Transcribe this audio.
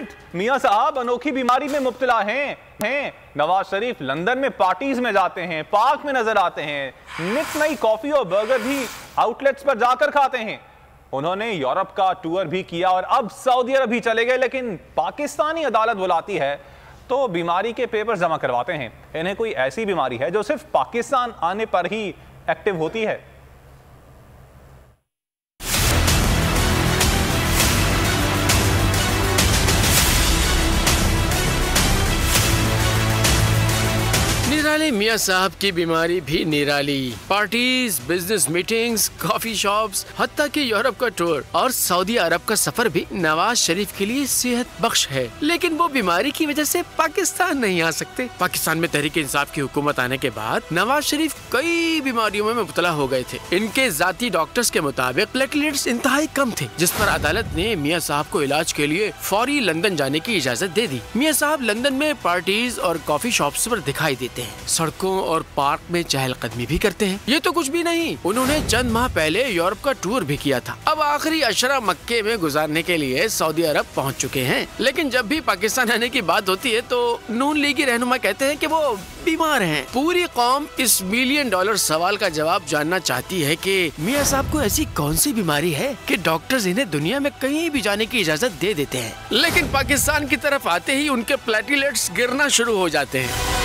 It, मियां साहब अनोखी बीमारी में मुब्तला हैं। नवाज शरीफ लंदन में पार्टीज में जाते हैं, पार्क में नजर आते हैं, नित नई कॉफी और बर्गर भी आउटलेट्स पर जाकर खाते हैं। उन्होंने यूरोप का टूर भी किया और अब सऊदी अरब भी चले गए, लेकिन पाकिस्तानी अदालत बुलाती है तो बीमारी के पेपर जमा करवाते हैं। इन्हें कोई ऐसी बीमारी है जो सिर्फ पाकिस्तान आने पर ही एक्टिव होती है। निराले मियां साहब की बीमारी भी निराली। Parties, business meetings, coffee shops, हत्ता कि यूरोप का टूर और सऊदी अरब का सफर भी नवाज शरीफ के लिए सेहत बख्श है। लेकिन वो बीमारी की वजह से पाकिस्तान नहीं आ सकते। पाकिस्तान में तहरीक इंसाफ की हुकूमत आने के बाद नवाज शरीफ कई बीमारियों में मुब्तला हो गए थे। इनके जाती डॉक्टर्स के मुताबिक प्लेटलेट्स इंतहाई कम थे, जिस पर अदालत ने मियां साहब को इलाज के लिए फौरी लंदन जाने की इजाजत दे दी। मियां साहब लंदन में पार्टीज और कॉफी शॉप्स पर दिखाई देते हैं, सड़कों और पार्क में चहलकदमी भी करते हैं। ये तो कुछ भी नहीं, उन्होंने चंद माह पहले यूरोप का टूर भी किया था। अब आखिरी अशरा मक्के में गुजारने के लिए सऊदी अरब पहुंच चुके हैं। लेकिन जब भी पाकिस्तान आने की बात होती है तो नून लीगी रहनुमा कहते हैं कि वो बीमार हैं। पूरी कौम इस $1 मिलियन सवाल का जवाब जानना चाहती है कि मियां साहब को ऐसी कौन सी बीमारी है कि डॉक्टर्स इन्हें दुनिया में कहीं भी जाने की इजाजत दे देते हैं, लेकिन पाकिस्तान की तरफ आते ही उनके प्लेटलेट्स गिरना शुरू हो जाते हैं।